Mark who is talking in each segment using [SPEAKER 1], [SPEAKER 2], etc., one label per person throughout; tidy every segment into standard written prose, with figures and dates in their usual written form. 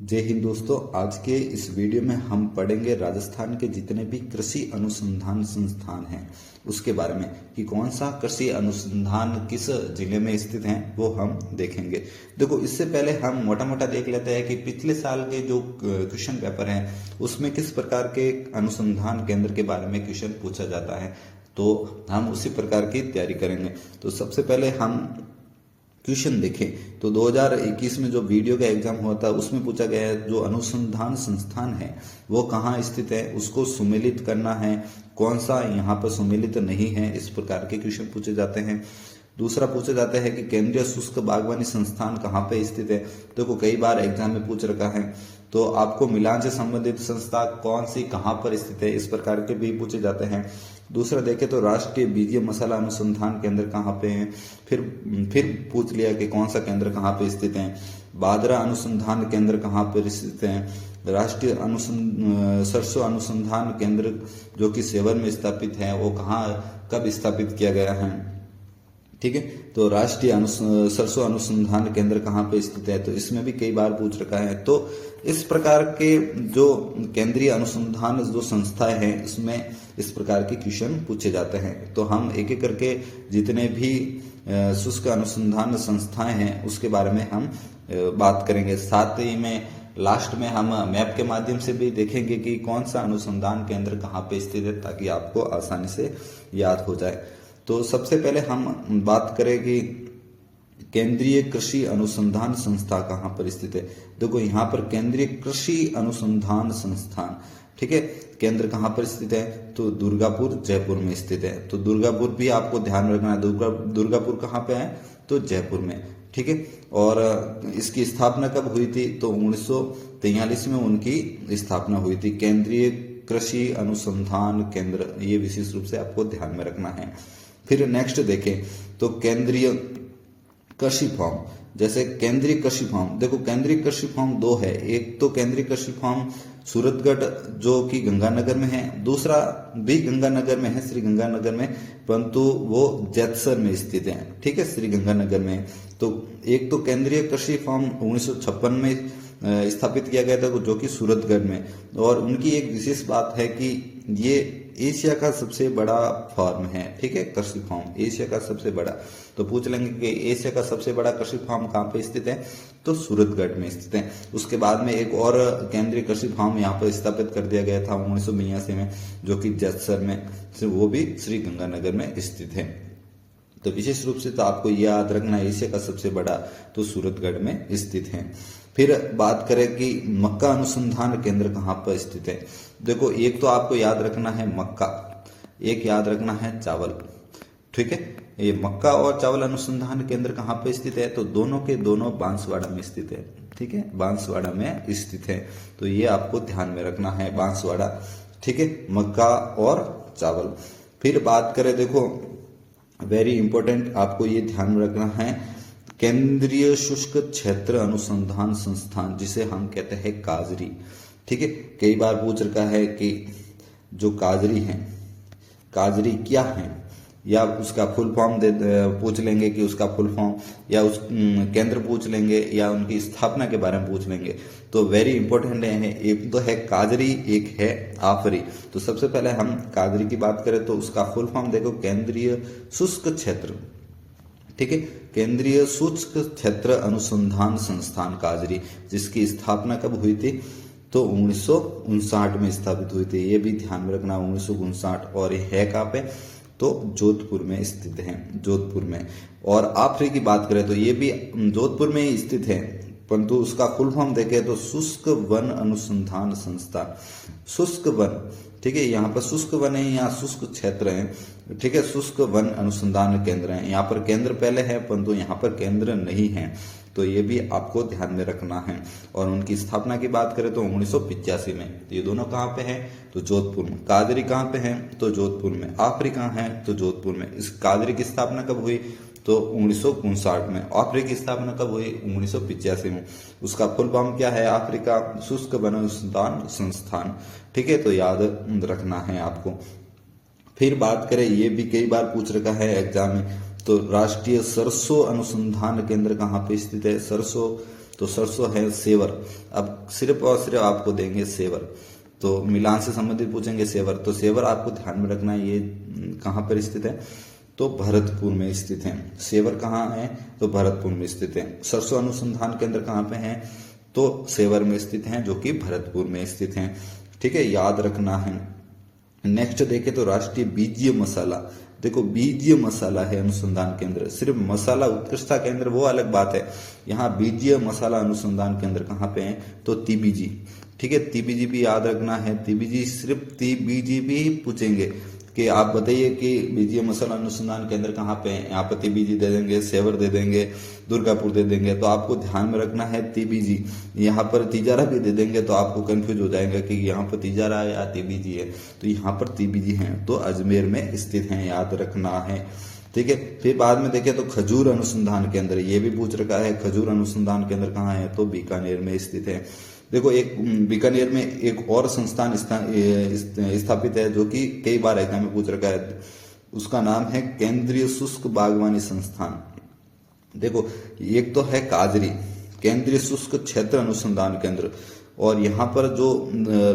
[SPEAKER 1] जय हिंद दोस्तों। आज के इस वीडियो में हम पढ़ेंगे राजस्थान के जितने भी कृषि अनुसंधान संस्थान हैं उसके बारे में कि कौन सा कृषि अनुसंधान किस जिले में स्थित है वो हम देखेंगे। देखो, इससे पहले हम मोटा मोटा देख लेते हैं कि पिछले साल के जो क्वेश्चन पेपर हैं उसमें किस प्रकार के अनुसंधान केंद्र के बारे में क्वेश्चन पूछा जाता है, तो हम उसी प्रकार की तैयारी करेंगे। तो सबसे पहले हम क्वेश्चन देखें तो 2021 में जो वीडियो का एग्जाम हुआ था उसमें पूछा गया है जो अनुसंधान संस्थान है वो कहाँ स्थित है, उसको सुमेलित करना है, कौन सा यहाँ पर सुमेलित नहीं है, इस प्रकार के क्वेश्चन पूछे जाते हैं। दूसरा पूछा जाता है कि केंद्रीय शुष्क बागवानी संस्थान कहाँ पे स्थित है। देखो, कई बार एग्जाम में पूछ रखा है, तो आपको मिलान से संबंधित संस्था कौन सी कहाँ पर स्थित है, इस प्रकार के भी पूछे जाते हैं। दूसरा देखें तो राष्ट्रीय बीजीय मसाला अनुसंधान केंद्र कहाँ पे है, फिर पूछ लिया कि कौन सा केंद्र कहाँ पे स्थित है। बाजरा अनुसंधान केंद्र कहाँ पर स्थित है। राष्ट्रीय सरसों अनुसंधान केंद्र जो कि सेवर में स्थापित है वो कहाँ कब स्थापित किया गया है। ठीक है, तो राष्ट्रीय सरसों अनुसंधान केंद्र कहाँ पे स्थित है, तो इसमें भी कई बार पूछ रखा है। तो इस प्रकार के जो केंद्रीय अनुसंधान जो संस्थाएं हैं इसमें इस प्रकार के क्वेश्चन पूछे जाते हैं। तो हम एक एक करके जितने भी शुष्क अनुसंधान संस्थाएं हैं उसके बारे में हम बात करेंगे। साथ ही में लास्ट में हम मैप के माध्यम से भी देखेंगे कि कौन सा अनुसंधान केंद्र कहाँ पे स्थित है, ताकि आपको आसानी से याद हो जाए। तो सबसे पहले हम बात करें कि केंद्रीय कृषि अनुसंधान संस्था कहाँ पर स्थित है। देखो, यहाँ पर केंद्रीय कृषि अनुसंधान संस्थान, ठीक है, केंद्र कहाँ पर स्थित है, तो दुर्गापुर जयपुर में स्थित है। तो दुर्गापुर भी आपको ध्यान रखना है। दुर्गापुर कहाँ पे है, तो जयपुर में। ठीक है, और इसकी स्थापना कब हुई थी, तो 1943 में उनकी स्थापना हुई थी। केंद्रीय कृषि अनुसंधान केंद्र, ये विशेष रूप से आपको ध्यान में रखना है। फिर नेक्स्ट देखें तो केंद्रीय कृषि फॉर्म, जैसे केंद्रीय कृषि फॉर्म, देखो केंद्रीय कृषि फॉर्म दो है। एक तो केंद्रीय कृषि फॉर्म सूरतगढ़ जो कि गंगानगर में है, दूसरा भी गंगानगर में है, श्री गंगानगर में, परंतु वो जैतसर में स्थित है। ठीक है, श्री गंगानगर में। तो एक तो केंद्रीय कृषि फॉर्म 1956 में स्थापित किया गया था जो कि सूरतगढ़ में, और उनकी एक विशेष बात है कि ये एशिया का सबसे बड़ा फार्म है। ठीक है, कृषि फार्म एशिया का सबसे बड़ा। तो पूछ लेंगे कि एशिया का सबसे बड़ा कृषि फार्म कहाँ पे स्थित है, तो सूरतगढ़ में स्थित है। उसके बाद में एक और केंद्रीय कृषि फार्म यहाँ पर स्थापित कर दिया गया था 1982 में, जो कि जैतसर में, वो भी श्री गंगानगर में स्थित है। तो विशेष रूप से तो आपको याद रखना, एशिया का सबसे बड़ा तो सूरतगढ़ में स्थित है। फिर बात करें कि मक्का अनुसंधान केंद्र कहाँ पर स्थित है। देखो, एक तो आपको याद रखना है मक्का, एक याद रखना है चावल। ठीक है, ये मक्का और चावल अनुसंधान केंद्र कहाँ पर स्थित है, तो दोनों के दोनों बांसवाड़ा में स्थित है। ठीक है, बांसवाड़ा में स्थित है, तो ये आपको ध्यान में रखना है, बांसवाड़ा। ठीक है, मक्का और चावल। फिर बात करें, देखो वेरी इंपॉर्टेंट, आपको ये ध्यान में रखना है, केंद्रीय शुष्क क्षेत्र अनुसंधान संस्थान, जिसे हम कहते हैं काजरी। ठीक है, कई बार पूछ रखा है कि जो काजरी है, काजरी क्या है, या उसका फुल फॉर्म पूछ लेंगे कि उसका फुल फॉर्म, या उस केंद्र पूछ लेंगे, या उनकी स्थापना के बारे में पूछ लेंगे। तो वेरी इंपॉर्टेंट है, एक तो है काजरी, एक है आफरी। तो सबसे पहले हम काजरी की बात करें तो उसका फुल फॉर्म देखो, केंद्रीय शुष्क क्षेत्र। ठीक है, केंद्रीय शुष्क क्षेत्र अनुसंधान संस्थान काजरी, जिसकी स्थापना कब हुई थी, तो 1959 में स्थापित हुई थी। ये भी ध्यान में रखना, 1959। और ये है कहाँ पे, तो जोधपुर में स्थित है, जोधपुर में। और आफरी की बात करें तो ये भी जोधपुर में ही स्थित है, परंतु उसका फुल फॉर्म देखें तो शुष्क वन अनुसंधान संस्था, शुष्क वन। ठीक है, यहाँ पर शुष्क वन है, यहाँ शुष्क क्षेत्र है। ठीक है, शुष्क वन अनुसंधान केंद्र है। यहाँ पर केंद्र पहले है, परंतु यहाँ पर केंद्र नहीं है, तो ये भी आपको ध्यान में रखना है। और उनकी स्थापना की बात करें तो 1985 में। तो ये दोनों कहाँ पे हैं, तो जोधपुर में। काजरी कहाँ पे हैं, तो जोधपुर में। आफरी कहाँ है, तो जोधपुर में। इस काजरी की स्थापना कब हुई, तो 1959 में। आफरी की स्थापना कब हुई, 1985 में। उसका फुल फॉर्म क्या है, आफरी का शुष्क वन अनुसंधान संस्थान। ठीक है, तो याद रखना है आपको। फिर बात करें, ये भी कई बार पूछ रखा है एग्जाम में, तो राष्ट्रीय सरसों अनुसंधान केंद्र कहाँ पे स्थित है, सरसों, तो सरसों है सेवर। अब सिर्फ और सिर्फ आपको देंगे सेवर, तो मिलान से संबंधित पूछेंगे सेवर, तो सेवर आपको ध्यान में रखना है। ये कहाँ पर स्थित है? तो भरतपुर में स्थित है। सेवर कहाँ है? तो भरतपुर में स्थित है। सरसों अनुसंधान केंद्र कहाँ पे है? तो सेवर में स्थित है, जो कि भरतपुर में स्थित है। ठीक है, याद रखना है। नेक्स्ट देखे तो राष्ट्रीय बीजीय मसाला, देखो बीजीय मसाला है अनुसंधान केंद्र। सिर्फ मसाला उत्कृष्टता केंद्र वो अलग बात है, यहाँ बीजीय मसाला अनुसंधान केंद्र कहाँ पे है? तो TBG। ठीक है, TBG भी याद रखना है। TBG सिर्फ TBG भी पूछेंगे कि आप बताइए कि बीजीय मसाला अनुसंधान केंद्र कहाँ पे है। यहाँ पर TBG दे देंगे, सेवर दे देंगे, दुर्गापुर दे देंगे, तो आपको ध्यान में रखना है TBG। यहाँ पर तिजारा भी दे देंगे तो आपको कंफ्यूज हो जाएगा कि यहाँ पर तिजारा है या TBG है। तो यहाँ पर TBG है, तो अजमेर में स्थित है, याद रखना है। ठीक है, फिर बाद में देखें तो खजूर अनुसंधान केंद्र, ये भी पूछ रखा है। खजूर अनुसंधान केंद्र कहाँ है? तो बीकानेर में स्थित है। देखो एक बीकानेर में एक और संस्थान स्थापित है, जो कि कई बार एग्जाम में पूछ रखा है। उसका नाम है केंद्रीय शुष्क बागवानी संस्थान। देखो एक तो है काजरी, केंद्रीय शुष्क क्षेत्र अनुसंधान केंद्र, और यहाँ पर जो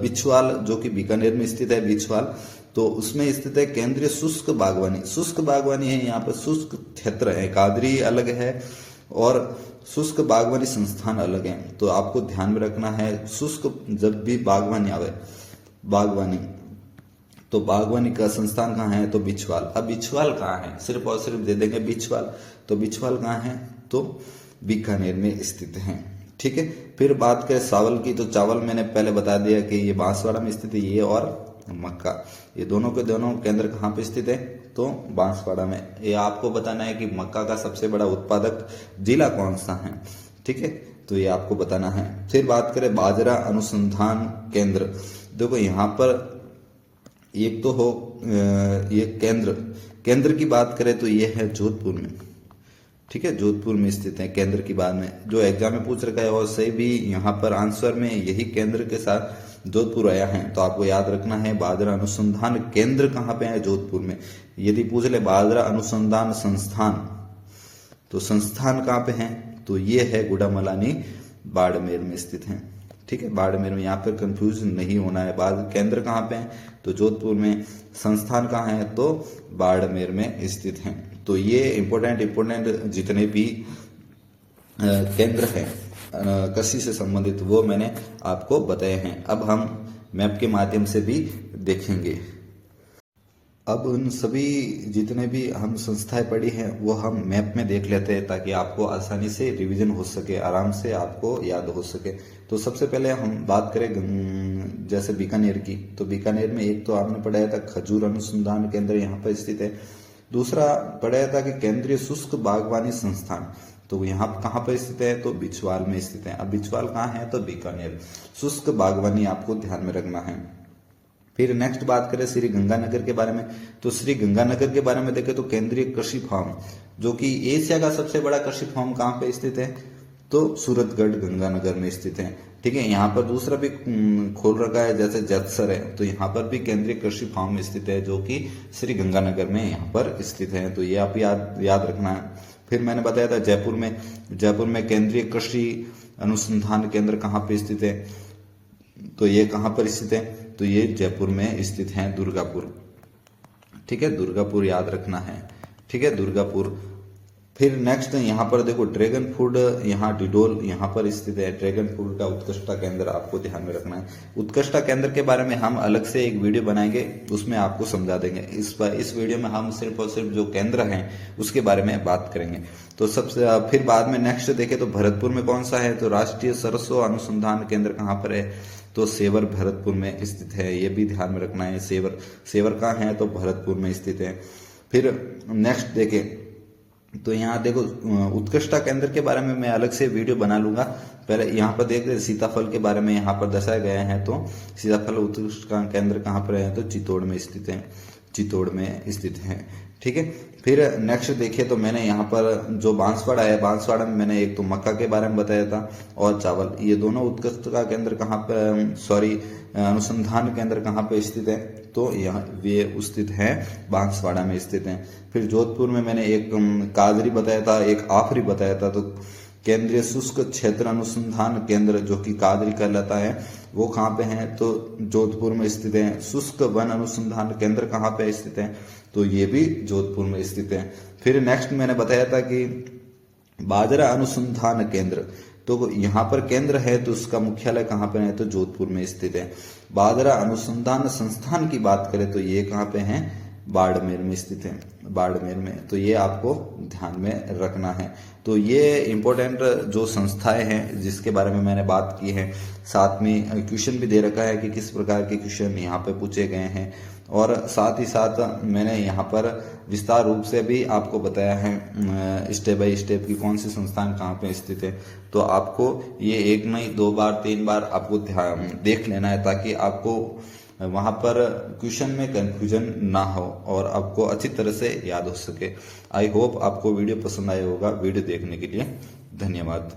[SPEAKER 1] बिछवाल, जो कि बीकानेर में स्थित है बिछवाल, तो उसमें स्थित है केंद्रीय शुष्क बागवानी। शुष्क बागवानी है, यहाँ पर शुष्क क्षेत्र है। काजरी अलग है और शुष्क बागवानी संस्थान अलग है, तो आपको ध्यान में रखना है। शुष्क जब भी बागवानी आवे, बागवानी, तो बागवानी का संस्थान कहाँ है? तो बिछवाल। अब बिछवाल कहाँ है? सिर्फ और सिर्फ दे देंगे बिछवाल, तो बिछवाल कहाँ है? तो बीकानेर में स्थित है। ठीक है, फिर बात करें चावल की, तो चावल मैंने पहले बता दिया कि ये बांसवाड़ा में स्थित है, ये और मक्का, ये दोनों के दोनों केंद्र कहाँ पे स्थित है? तो बांसवाड़ा में। ये आपको बताना है कि मक्का का सबसे बड़ा उत्पादक जिला कौन सा है। ठीक है, तो ये आपको बताना है। फिर बात करें बाजरा अनुसंधान केंद्र, देखो यहाँ पर एक तो हो ये केंद्र की बात करें तो ये है जोधपुर में। ठीक है, जोधपुर में स्थित है केंद्र की बात में, जो एग्जाम में पूछ रखा है और सही भी यहाँ पर आंसर में यही केंद्र के साथ जोधपुर आया है, तो आपको याद रखना है बाजरा अनुसंधान केंद्र कहाँ पे है? जोधपुर में। यदि पूछ ले बाजरा अनुसंधान संस्थान, तो संस्थान कहाँ पे है? तो ये है गुड़ामलानी, बाड़मेर में स्थित है। ठीक है, बाड़मेर में, यहाँ पर कंफ्यूज नहीं होना है। बाद केंद्र कहाँ पे है? तो जोधपुर में। संस्थान कहाँ है? तो बाड़मेर में स्थित है। तो ये इम्पोर्टेंट जितने भी केंद्र हैं कृषि से संबंधित, वो मैंने आपको बताए हैं। अब हम मैप के माध्यम से भी देखेंगे। अब उन सभी जितने भी हम संस्थाएं पढ़ी हैं वो हम मैप में देख लेते हैं, ताकि आपको आसानी से रिवीजन हो सके, आराम से आपको याद हो सके। तो सबसे पहले हम बात करें जैसे बीकानेर की, तो बीकानेर में एक तो आपने पढ़ाया था खजूर अनुसंधान केंद्र, यहाँ पर स्थित है। दूसरा पढ़ाया था कि केंद्रीय शुष्क बागवानी संस्थान, तो यहाँ कहाँ पर स्थित है? तो बिछवाल में स्थित है। अब बिछवाल कहाँ है? तो बीकानेर। शुष्क बागवानी आपको ध्यान में रखना है। फिर नेक्स्ट बात करें श्री गंगानगर के बारे में, तो श्री गंगानगर के बारे में देखें तो केंद्रीय कृषि फार्म, जो कि एशिया का सबसे बड़ा कृषि फार्म कहाँ पे स्थित है? तो सूरतगढ़ गंगानगर में स्थित है। ठीक है, यहाँ पर दूसरा भी खोल रखा है जैसे जैतसर है, तो यहाँ पर भी केंद्रीय कृषि फार्म स्थित है, जो कि श्री गंगानगर में यहाँ पर स्थित है। तो ये आप याद रखना है। फिर मैंने बताया था जयपुर में केंद्रीय कृषि अनुसंधान केंद्र कहाँ पे स्थित है? तो ये कहाँ पर स्थित है? तो ये जयपुर में स्थित है, दुर्गापुर। ठीक है, दुर्गापुर याद रखना है। ठीक है, दुर्गापुर। फिर नेक्स्ट यहाँ पर देखो ड्रैगन फ्रूट, यहाँ डिडोल यहाँ पर स्थित है। ड्रैगन फ्रूट का उत्कृष्टता केंद्र आपको ध्यान में रखना है। उत्कृष्टता केंद्र के बारे में हम अलग से एक वीडियो बनाएंगे, उसमें आपको समझा देंगे। इस वीडियो में हम सिर्फ और सिर्फ जो केंद्र हैं उसके बारे में बात करेंगे। तो सबसे फिर बाद में नेक्स्ट देखें तो भरतपुर में कौन सा है? तो राष्ट्रीय सरसों अनुसंधान केंद्र कहाँ पर है? तो सेवर भरतपुर में स्थित है, ये भी ध्यान में रखना है। सेवर कहाँ है? तो भरतपुर में स्थित है। फिर नेक्स्ट देखें तो यहाँ देखो उत्कृष्टता केंद्र के बारे में मैं अलग से वीडियो बना लूंगा। पहले यहाँ पर देख रहे सीताफल के बारे में यहाँ पर दर्शाया गया है, तो सीताफल उत्कृष्टता केंद्र कहाँ पर है? तो चित्तौड़ में स्थित है, चित्तौड़ में स्थित है। ठीक है, फिर नेक्स्ट देखिए तो मैंने यहाँ पर जो बांसवाड़ा है, बांसवाड़ा में मैंने एक तो मक्का के बारे में बताया था और चावल, ये दोनों उत्कृष्टता केंद्र कहाँ पर अनुसंधान केंद्र कहाँ पे स्थित है? तो यहाँ वे स्थित है बांसवाड़ा में स्थित है। फिर जोधपुर में मैंने एक काजरी बताया था, एक आफरी बताया था, तो केंद्रीय शुष्क क्षेत्र अनुसंधान केंद्र जो कि कादरी कहलाता है वो कहाँ पे है, तो जोधपुर में स्थित है। शुष्क वन अनुसंधान केंद्र कहाँ पे स्थित है, तो ये भी जोधपुर में स्थित है। फिर नेक्स्ट मैंने बताया था कि बाजरा अनुसंधान केंद्र, तो यहाँ पर केंद्र है तो उसका मुख्यालय कहाँ पे है, तो जोधपुर में स्थित है। बाजरा अनुसंधान संस्थान की बात करें तो ये कहाँ पे है, बाड़मेर में स्थित है, बाड़मेर में। तो ये आपको ध्यान में रखना है। तो ये इंपॉर्टेंट जो संस्थाएं हैं जिसके बारे में मैंने बात की है, साथ में क्वेश्चन भी दे रखा है कि किस प्रकार के क्वेश्चन यहाँ पे पूछे गए हैं, और साथ ही साथ मैंने यहाँ पर विस्तार रूप से भी आपको बताया है स्टेप बाय स्टेप की कौन सी संस्थान कहाँ पे स्थित है। तो आपको ये एक नहीं 2 बार 3 बार आपको ध्यान देख लेना है ताकि आपको वहां पर क्वेश्चन में कंफ्यूजन ना हो और आपको अच्छी तरह से याद हो सके। आई होप आपको वीडियो पसंद आया होगा। वीडियो देखने के लिए धन्यवाद।